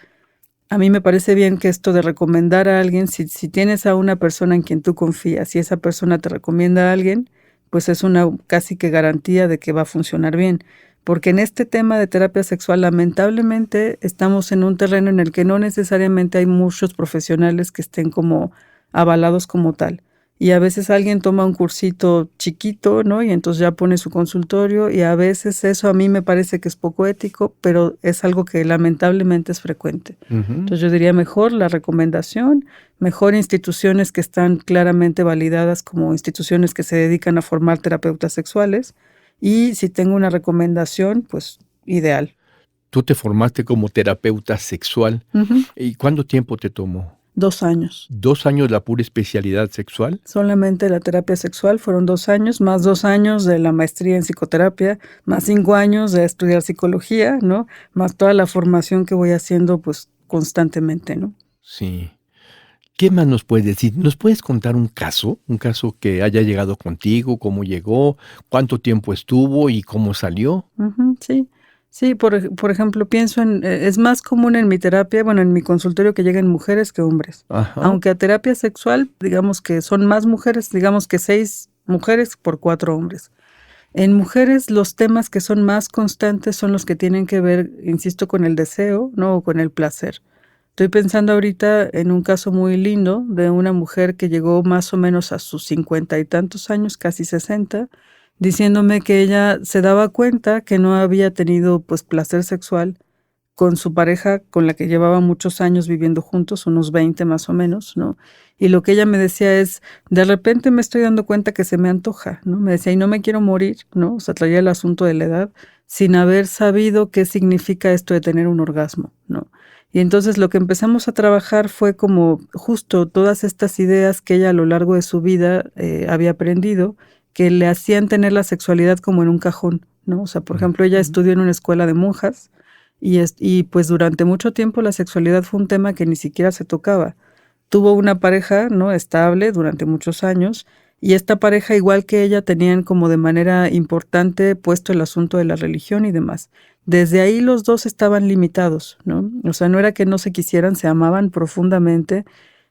S2: A mí me parece bien que esto de recomendar a alguien, si tienes a una persona en quien tú confías y esa persona te recomienda a alguien, pues es una casi que garantía de que va a funcionar bien. Porque en este tema de terapia sexual, lamentablemente, estamos en un terreno en el que no necesariamente hay muchos profesionales que estén como avalados como tal. Y a veces alguien toma un cursito chiquito, ¿no? Y entonces ya pone su consultorio y a veces eso a mí me parece que es poco ético, pero es algo que lamentablemente es frecuente.
S1: Ujú.
S2: Entonces yo diría mejor la recomendación, mejor instituciones que están claramente validadas como instituciones que se dedican a formar terapeutas sexuales y si tengo una recomendación, pues ideal.
S1: Tú te formaste como terapeuta sexual,
S2: Ujú.
S1: ¿y cuánto tiempo te tomó?
S2: 2 años.
S1: ¿2 años la pura especialidad sexual?
S2: Solamente la terapia sexual fueron 2 años, más 2 años de la maestría en psicoterapia, más 5 años de estudiar psicología, ¿no? Más toda la formación que voy haciendo, pues, constantemente, ¿no?
S1: Sí. ¿Qué más nos puedes decir? ¿Nos puedes contar un caso? Un caso que haya llegado contigo, cómo llegó, cuánto tiempo estuvo y cómo salió.
S2: Ujú, sí. Sí, por ejemplo, pienso en es más común en mi terapia, bueno, en mi consultorio que lleguen mujeres que hombres.
S1: Ajá.
S2: Aunque a terapia sexual, digamos que son más mujeres, digamos que 6 mujeres por 4 hombres. En mujeres, los temas que son más constantes son los que tienen que ver, insisto, con el deseo, ¿no? O con el placer. Estoy pensando ahorita en un caso muy lindo de una mujer que llegó más o menos a sus 50 y tantos años, casi 60, diciéndome que ella se daba cuenta que no había tenido, pues, placer sexual con su pareja, con la que llevaba muchos años viviendo juntos, unos 20 más o menos, ¿no? Y lo que ella me decía es: "De repente me estoy dando cuenta que se me antoja", ¿no? Me decía: "Y no me quiero morir", ¿no? O sea, traía el asunto de la edad, sin haber sabido qué significa esto de tener un orgasmo, ¿no? Y entonces lo que empezamos a trabajar fue como justo todas estas ideas que ella a lo largo de su vida, había aprendido, que le hacían tener la sexualidad como en un cajón, ¿no? O sea, por ejemplo, ella
S1: Ujú.
S2: estudió en una escuela de monjas, y pues durante mucho tiempo la sexualidad fue un tema que ni siquiera se tocaba. Tuvo una pareja, ¿no?, estable durante muchos años, y esta pareja, igual que ella, tenían como de manera importante puesto el asunto de la religión y demás. Desde ahí los 2 estaban limitados, ¿no? O sea, no era que no se quisieran, se amaban profundamente,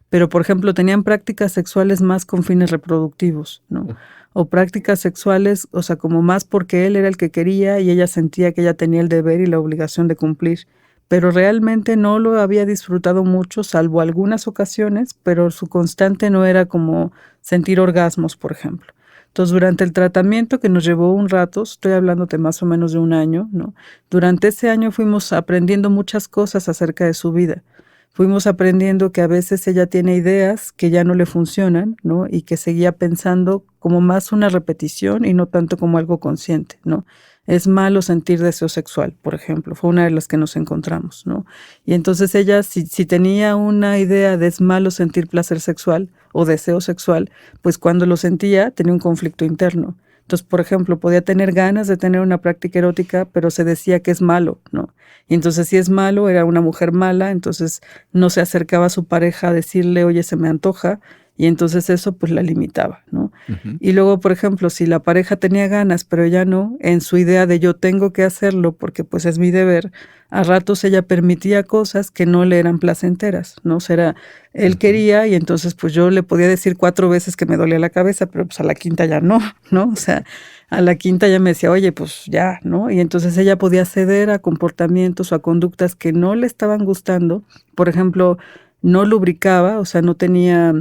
S2: pero, por ejemplo, tenían prácticas sexuales más con fines reproductivos, ¿no? O prácticas sexuales, o sea, como más porque él era el que quería y ella sentía que ella tenía el deber y la obligación de cumplir. Pero realmente no lo había disfrutado mucho, salvo algunas ocasiones, pero su constante no era como sentir orgasmos, por ejemplo. Entonces, durante el tratamiento que nos llevó un rato, estoy hablándote más o menos de un año, ¿no? Durante ese año fuimos aprendiendo muchas cosas acerca de su vida. Fuimos aprendiendo que a veces ella tiene ideas que ya no le funcionan, ¿no? Y que seguía pensando como más una repetición y no tanto como algo consciente, ¿no? Es malo sentir deseo sexual, por ejemplo, fue una de las que nos encontramos, ¿no? Y entonces ella, si tenía una idea de es malo sentir placer sexual o deseo sexual, pues cuando lo sentía tenía un conflicto interno. Entonces, por ejemplo, podía tener ganas de tener una práctica erótica, pero se decía que es malo, ¿no? Y entonces, si es malo, era una mujer mala, entonces no se acercaba a su pareja a decirle: "Oye, se me antoja", y entonces eso pues la limitaba, ¿no?
S1: Ujú.
S2: Y luego, por ejemplo, si la pareja tenía ganas, pero ella no, en su idea de yo tengo que hacerlo porque pues es mi deber, a ratos ella permitía cosas que no le eran placenteras, ¿no? O sea, él
S1: Ujú.
S2: quería y entonces pues yo le podía decir 4 veces que me dolía la cabeza, pero pues a la quinta ya no, ¿no? O sea, a la quinta ya me decía: "Oye, pues ya", ¿no? Y entonces ella podía ceder a comportamientos o a conductas que no le estaban gustando. Por ejemplo, no lubricaba, o sea, no tenía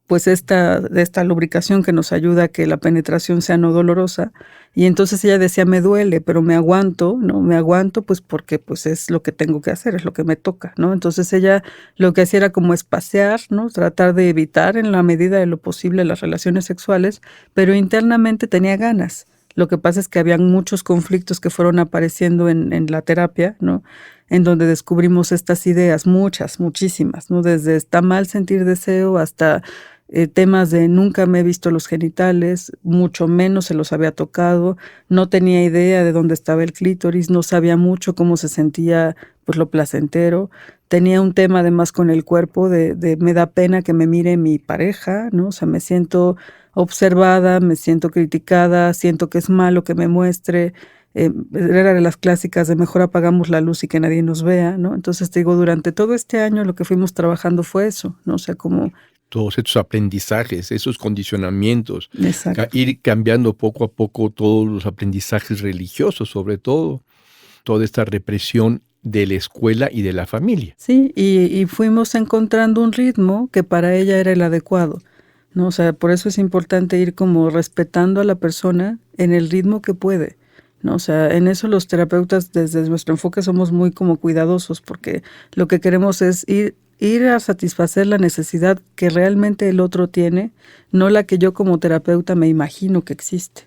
S2: pues esta lubricación que nos ayuda a que la penetración sea no dolorosa, y entonces ella decía: "Me duele, pero me aguanto", ¿no? Me aguanto, pues, porque, pues, es lo que tengo que hacer, es lo que me toca, ¿no? Entonces ella lo que hacía era como espaciar, ¿no? Tratar de evitar en la medida de lo posible las relaciones sexuales, pero internamente tenía ganas. Lo que pasa es que habían muchos conflictos que fueron apareciendo en la terapia, ¿no? En donde descubrimos estas ideas, muchas, muchísimas, ¿no? Desde está mal sentir deseo hasta temas de nunca me he visto los genitales, mucho menos se los había tocado, no tenía idea de dónde estaba el clítoris, no sabía mucho cómo se sentía pues lo placentero, tenía un tema además con el cuerpo de me da pena que me mire mi pareja, ¿no? O sea, me siento observada, me siento criticada, siento que es malo que me muestre, era de las clásicas de mejor apagamos la luz y que nadie nos vea, ¿no? Entonces, te digo, durante todo este año lo que fuimos trabajando fue eso, ¿no? O sea, como
S1: Todos estos aprendizajes, esos condicionamientos,
S2: exacto.
S1: ir cambiando poco a poco todos los aprendizajes religiosos, sobre todo, toda esta represión de la escuela y de la familia.
S2: Sí, y fuimos encontrando un ritmo que para ella era el adecuado, ¿no? O sea, por eso es importante ir como respetando a la persona en el ritmo que puede, ¿no? O sea, en eso los terapeutas desde nuestro enfoque somos muy como cuidadosos porque lo que queremos es ir a satisfacer la necesidad que realmente el otro tiene, no la que yo como terapeuta me imagino que existe.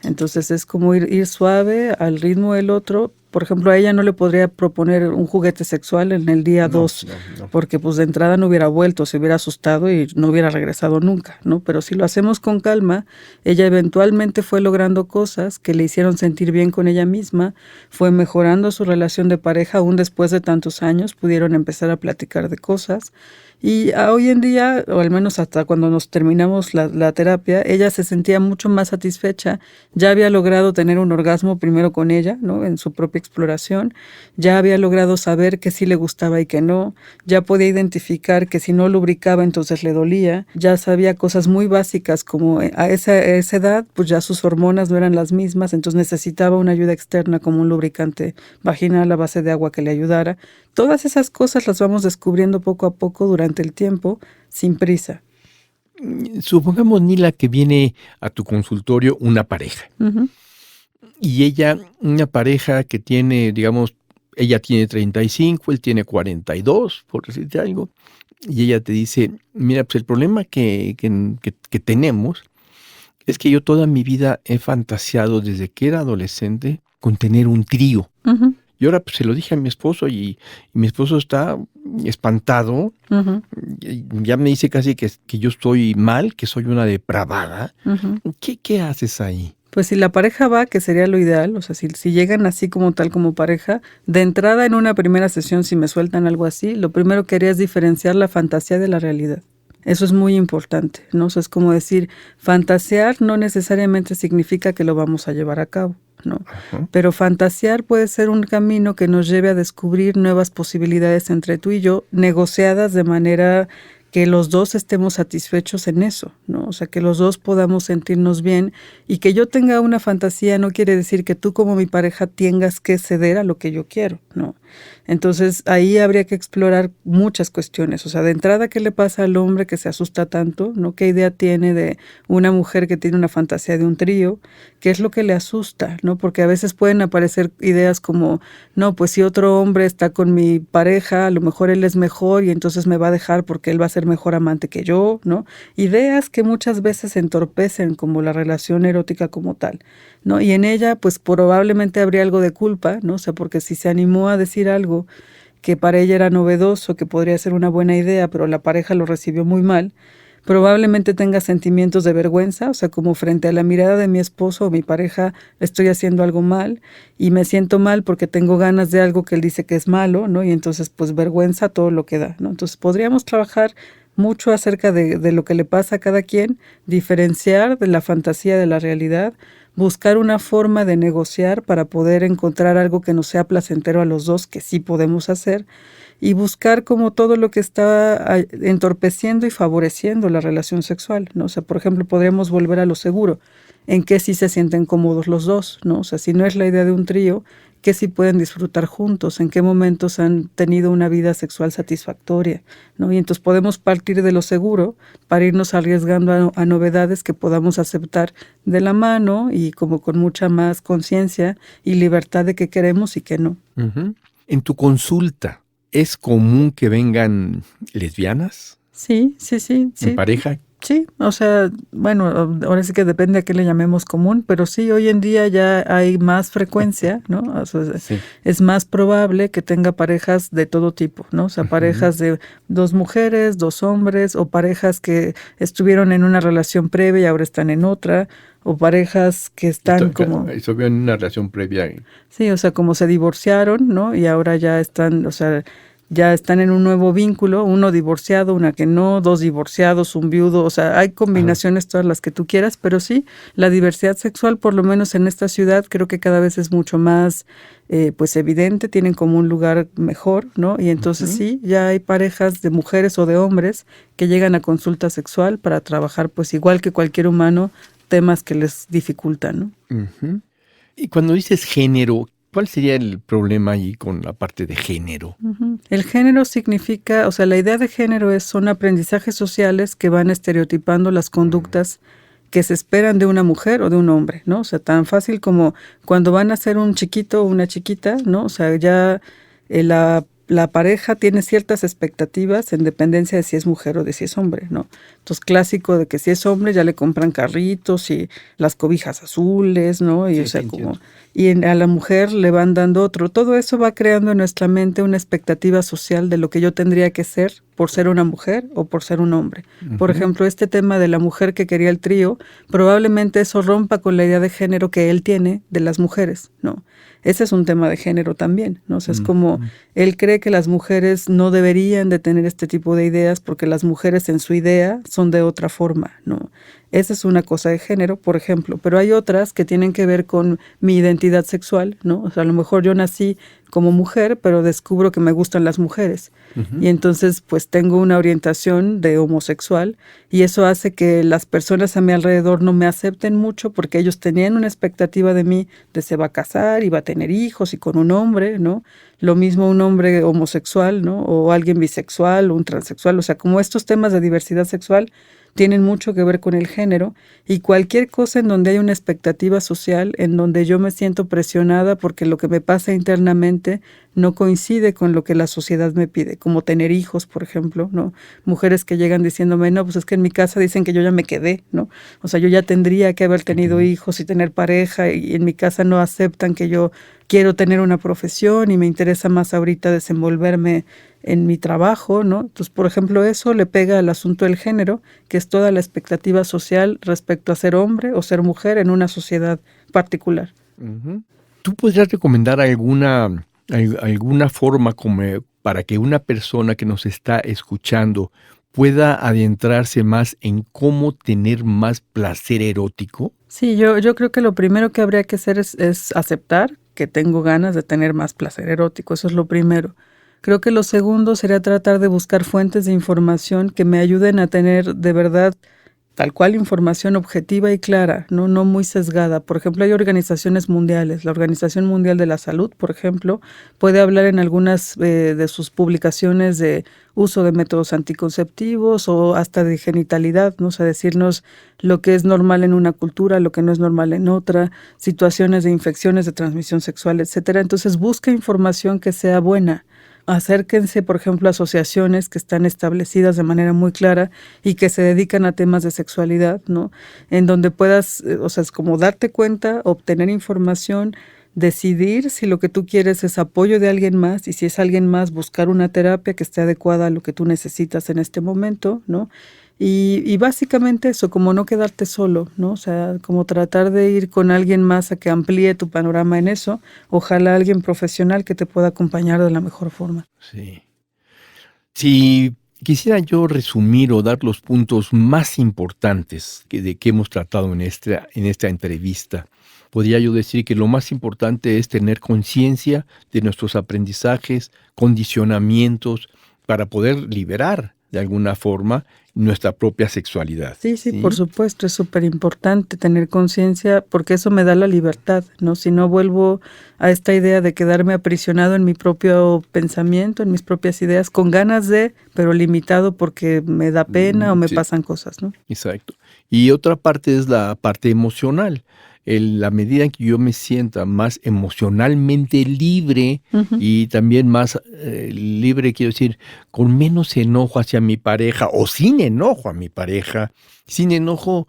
S2: Entonces es como ir suave al ritmo del otro. Por ejemplo, a ella no le podría proponer un juguete sexual en el día
S1: No,
S2: 2
S1: no, no.
S2: porque pues de entrada no hubiera vuelto, se hubiera asustado y no hubiera regresado nunca, ¿no? Pero si lo hacemos con calma, ella eventualmente fue logrando cosas que le hicieron sentir bien con ella misma, fue mejorando su relación de pareja, aún después de tantos años, pudieron empezar a platicar de cosas. Y hoy en día, o al menos hasta cuando nos terminamos la terapia, ella se sentía mucho más satisfecha, ya había logrado tener un orgasmo primero con ella, ¿no? En su propia exploración, ya había logrado saber que sí le gustaba y que no, ya podía identificar que si no lubricaba entonces le dolía, ya sabía cosas muy básicas como a esa edad pues ya sus hormonas no eran las mismas, entonces necesitaba una ayuda externa como un lubricante vaginal a base de agua que le ayudara. Todas esas cosas las vamos descubriendo poco a poco durante el tiempo, sin prisa.
S1: Supongamos, Nila, que viene a tu consultorio una pareja,
S2: Ujú,
S1: y ella, una pareja que tiene, digamos, ella tiene 35, él tiene 42, por decirte algo, y ella te dice: "Mira, pues el problema que tenemos es que yo toda mi vida he fantaseado desde que era adolescente con tener un trío.
S2: ujú,
S1: Y ahora, pues, se lo dije a mi esposo y mi esposo está espantado,
S2: ujú,
S1: y ya me dice casi que yo estoy mal, que soy una depravada".
S2: ujú.
S1: ¿Qué haces ahí?
S2: Pues si la pareja va, que sería lo ideal, o sea, si llegan así como tal como pareja, de entrada en una primera sesión, si me sueltan algo así, lo primero que haría es diferenciar la fantasía de la realidad. Eso es muy importante, ¿no? O sea, es como decir, fantasear no necesariamente significa que lo vamos a llevar a cabo, ¿no?
S1: Ajá.
S2: Pero fantasear puede ser un camino que nos lleve a descubrir nuevas posibilidades entre tú y yo, negociadas de manera que los 2 estemos satisfechos en eso, ¿no? O sea, que los 2 podamos sentirnos bien y que yo tenga una fantasía no quiere decir que tú como mi pareja tengas que ceder a lo que yo quiero, ¿no? Entonces, ahí habría que explorar muchas cuestiones, o sea, de entrada, ¿qué le pasa al hombre que se asusta tanto?, ¿no? ¿Qué idea tiene de una mujer que tiene una fantasía de un trío? ¿Qué es lo que le asusta?, ¿no? Porque a veces pueden aparecer ideas como, no, pues si otro hombre está con mi pareja, a lo mejor él es mejor y entonces me va a dejar porque él va a ser mejor amante que yo, ¿no? Ideas que muchas veces entorpecen como la relación erótica como tal, ¿no? Y en ella, pues probablemente habría algo de culpa, ¿no? O sea, porque si se animó a decir algo que para ella era novedoso, que podría ser una buena idea, pero la pareja lo recibió muy mal, probablemente tenga sentimientos de vergüenza, o sea, como frente a la mirada de mi esposo o mi pareja, estoy haciendo algo mal y me siento mal porque tengo ganas de algo que él dice que es malo, ¿no? Y entonces, pues vergüenza todo lo que da, ¿no? Entonces, podríamos trabajar mucho acerca de lo que le pasa a cada quien, diferenciar de la fantasía de la realidad, buscar una forma de negociar para poder encontrar algo que nos sea placentero a los dos, que sí podemos hacer, y buscar como todo lo que está entorpeciendo y favoreciendo la relación sexual, ¿no? O sea, por ejemplo, podríamos volver a lo seguro, en qué sí se sienten cómodos los dos, ¿no? O sea, si no es la idea de un trío, qué sí pueden disfrutar juntos, en qué momentos han tenido una vida sexual satisfactoria, ¿no? Y entonces podemos partir de lo seguro para irnos arriesgando a novedades que podamos aceptar de la mano y como con mucha más conciencia y libertad de qué queremos y qué no.
S1: Ujú. En tu consulta, ¿es común que vengan lesbianas
S2: Sí, sí, sí,
S1: en
S2: sí.
S1: pareja?
S2: Sí, o sea, bueno, ahora sí que depende a qué le llamemos común, pero sí, hoy en día ya hay más frecuencia, ¿no? O sea,
S1: Sí.
S2: es más probable que tenga parejas de todo tipo, ¿no? O sea,
S1: Ujú.
S2: parejas de 2 mujeres, 2 hombres, o parejas que estuvieron en una relación previa y ahora están en otra, o parejas que están como,
S1: Eso veo en una relación previa.
S2: sí, o sea, como se divorciaron, ¿no? Y ahora ya están, o sea, ya están en un nuevo vínculo, uno divorciado, una que no, 2 divorciados, un viudo, o sea, hay
S1: Ajá.
S2: combinaciones todas las que tú quieras, pero sí, la diversidad sexual, por lo menos en esta ciudad, creo que cada vez es mucho más, pues evidente, tienen como un lugar mejor, ¿no? Y entonces
S1: Ujú.
S2: sí, ya hay parejas de mujeres o de hombres que llegan a consulta sexual para trabajar, pues igual que cualquier humano, temas que les dificultan, ¿no?
S1: Ujú. Y cuando dices género, ¿cuál sería el problema ahí con la parte de género?
S2: Ujú. El género significa, o sea, la idea de género son aprendizajes sociales que van estereotipando las
S1: Mm.
S2: conductas que se esperan de una mujer o de un hombre, ¿no? O sea, tan fácil como cuando van a ser un chiquito o una chiquita, ¿no? O sea, ya la pareja tiene ciertas expectativas en dependencia de si es mujer o de si es hombre, ¿no? Entonces, clásico de que si es hombre ya le compran carritos y las cobijas azules, ¿no? Y o
S1: Sí, sí,
S2: sea,
S1: entiendo.
S2: como a la mujer le van dando otro. Todo eso va creando en nuestra mente una expectativa social de lo que yo tendría que ser por ser una mujer o por ser un hombre. Por
S1: Ujú.
S2: ejemplo, este tema de la mujer que quería el trío, probablemente eso rompa con la idea de género que él tiene de las mujeres, ¿no? Ese es un tema de género también, ¿no? O sea, es como
S1: Ujú.
S2: él cree que las mujeres no deberían de tener este tipo de ideas porque las mujeres en su idea son de otra forma, ¿no? Esa es una cosa de género, por ejemplo, pero hay otras que tienen que ver con mi identidad sexual, ¿no? O sea, a lo mejor yo nací como mujer, pero descubro que me gustan las mujeres. Y
S1: Ujú.
S2: entonces, pues tengo una orientación de homosexual y eso hace que las personas a mi alrededor no me acepten mucho porque ellos tenían una expectativa de mí de se va a casar y va a tener hijos y con un hombre, ¿no? Lo mismo un hombre homosexual, ¿no? O alguien bisexual, un transexual, o sea, como estos temas de diversidad sexual tienen mucho que ver con el género y cualquier cosa en donde hay una expectativa social, en donde yo me siento presionada porque lo que me pasa internamente no coincide con lo que la sociedad me pide, como tener hijos, por ejemplo, ¿no? Mujeres que llegan diciéndome, no, pues es que en mi casa dicen que yo ya me quedé, ¿no? O sea, yo ya tendría que haber tenido
S1: Entiendo.
S2: hijos y tener pareja y en mi casa no aceptan que yo quiero tener una profesión y me interesa más ahorita desenvolverme en mi trabajo, ¿no? Entonces, por ejemplo, eso le pega al asunto del género, que es toda la expectativa social respecto a ser hombre o ser mujer en una sociedad particular.
S1: Ujú. ¿Tú podrías recomendar alguna forma para que una persona que nos está escuchando pueda adentrarse más en cómo tener más placer erótico?
S2: Sí, yo creo que lo primero que habría que hacer es aceptar que tengo ganas de tener más placer erótico, eso es lo primero. Creo que lo segundo sería tratar de buscar fuentes de información que me ayuden a tener de verdad tal cual información objetiva y clara, no muy sesgada. Por ejemplo, hay organizaciones mundiales. La Organización Mundial de la Salud, por ejemplo, puede hablar en algunas de sus publicaciones de uso de métodos anticonceptivos o hasta de genitalidad, ¿no? O sea, decirnos lo que es normal en una cultura, lo que no es normal en otra, situaciones de infecciones de transmisión sexual, etcétera. Entonces, busca información que sea buena. Acérquense, por ejemplo, a asociaciones que están establecidas de manera muy clara y que se dedican a temas de sexualidad, ¿no? En donde puedas, o sea, es como darte cuenta, obtener información, decidir si lo que tú quieres es apoyo de alguien más y si es alguien más, buscar una terapia que esté adecuada a lo que tú necesitas en este momento, ¿no? Y básicamente eso, como no quedarte solo, ¿no? O sea, como tratar de ir con alguien más a que amplíe tu panorama en eso, ojalá alguien profesional que te pueda acompañar de la mejor forma.
S1: Sí. Si Quisiera yo resumir o dar los puntos más importantes que hemos tratado en esta entrevista. Podría yo decir que lo más importante es tener conciencia de nuestros aprendizajes, condicionamientos, para poder liberar de alguna forma nuestra propia sexualidad,
S2: Sí, sí, por
S1: ¿sí?
S2: supuesto, es súper importante tener conciencia porque eso me da la libertad, ¿no? Si no vuelvo a esta idea de quedarme aprisionado en mi propio pensamiento, en mis propias ideas, con ganas de, pero limitado porque me da pena o me
S1: Sí.
S2: pasan cosas, ¿no?
S1: Exacto. Y otra parte es la parte emocional. La medida en que yo me sienta más emocionalmente libre
S2: Ujú.
S1: y también más libre, quiero decir, con menos enojo hacia mi pareja o sin enojo a mi pareja, sin enojo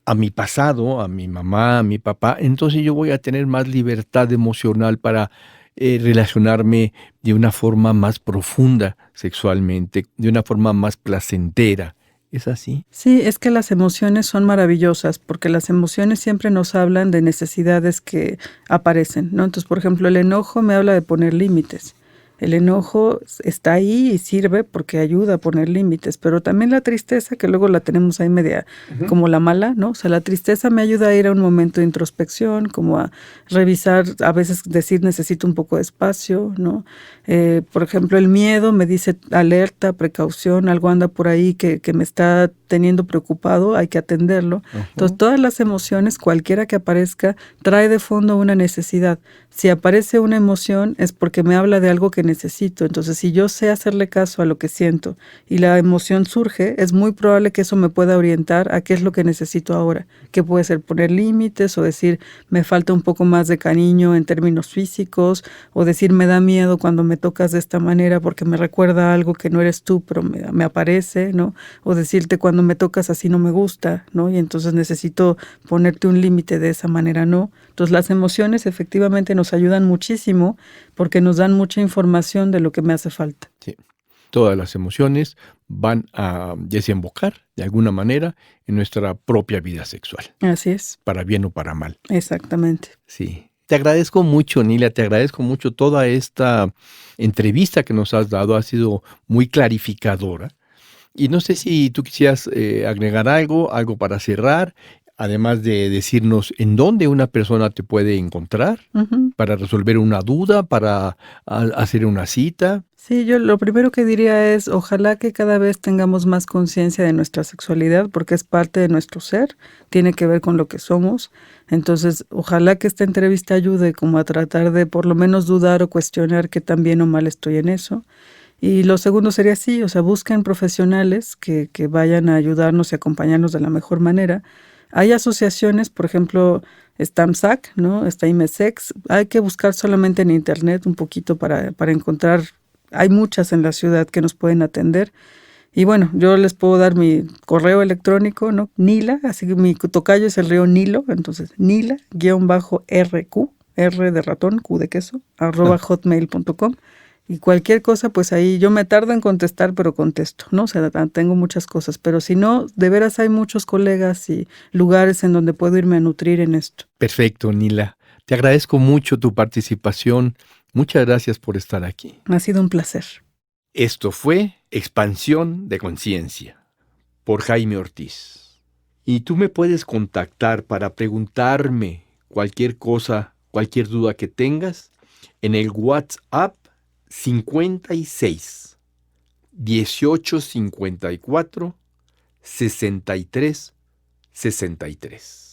S1: a mi pasado, a mi mamá, a mi papá, entonces yo voy a tener más libertad emocional para relacionarme de una forma más profunda sexualmente, de una forma más placentera. ¿Es así?
S2: Sí, es que las emociones son maravillosas porque las emociones siempre nos hablan de necesidades que aparecen, ¿no? Entonces, por ejemplo, el enojo me habla de poner límites. El enojo está ahí y sirve porque ayuda a poner límites, pero también la tristeza, que luego la tenemos ahí media
S1: Ujú.
S2: como la mala, ¿no? O sea, la tristeza me ayuda a ir a un momento de introspección, como a revisar, a veces decir necesito un poco de espacio, ¿no? Por ejemplo, el miedo me dice alerta, precaución, algo anda por ahí que me está teniendo preocupado, hay que atenderlo. Entonces,
S1: Ujú.
S2: todas las emociones, cualquiera que aparezca, trae de fondo una necesidad. Si aparece una emoción es porque me habla de algo que necesito. Entonces, si yo sé hacerle caso a lo que siento y la emoción surge, es muy probable que eso me pueda orientar a qué es lo que necesito ahora, que puede ser poner límites o decir me falta un poco más de cariño en términos físicos o decir me da miedo cuando me tocas de esta manera porque me recuerda algo que no eres tú, pero me aparece, ¿no? O decirte cuando me tocas así no me gusta, ¿no? Y entonces necesito ponerte un límite de esa manera, ¿no? Entonces las emociones efectivamente nos ayudan muchísimo porque nos dan mucha información de lo que me hace falta.
S1: Sí. Todas las emociones van a desembocar de alguna manera en nuestra propia vida sexual,
S2: Así es,
S1: para bien o para mal.
S2: exactamente.
S1: Sí. Te agradezco mucho, Nila, te agradezco mucho toda esta entrevista que nos has dado, ha sido muy clarificadora. Y no sé si tú quisieras agregar algo, algo para cerrar, además de decirnos en dónde una persona te puede encontrar
S2: Ujú.
S1: para resolver una duda, para hacer una cita.
S2: Sí, yo lo primero que diría es, ojalá que cada vez tengamos más conciencia de nuestra sexualidad, porque es parte de nuestro ser, tiene que ver con lo que somos. Entonces, ojalá que esta entrevista ayude como a tratar de por lo menos dudar o cuestionar qué tan bien o mal estoy en eso. Y lo segundo sería así, o sea, busquen profesionales que vayan a ayudarnos y acompañarnos de la mejor manera. Hay asociaciones, por ejemplo, está AMSAC, ¿no? Está IMESEX. Hay que buscar solamente en internet un poquito para encontrar, hay muchas en la ciudad que nos pueden atender. Y bueno, yo les puedo dar mi correo electrónico, ¿no? Nila, así que mi tocayo es el río Nilo, entonces Nila-RQ, R de ratón, Q de queso,
S1: Ah,
S2: @hotmail.com. Y cualquier cosa, pues ahí yo me tardo en contestar, pero contesto, ¿no? O sea, tengo muchas cosas, pero si no, de veras hay muchos colegas y lugares en donde puedo irme a nutrir en esto.
S1: perfecto, Nila. Te agradezco mucho tu participación. Muchas gracias por estar aquí.
S2: Ha sido un placer.
S1: Esto fue Expansión de Conciencia por Jaime Ortiz. Y tú me puedes contactar para preguntarme cualquier cosa, cualquier duda que tengas en el WhatsApp 56 1854 63 63.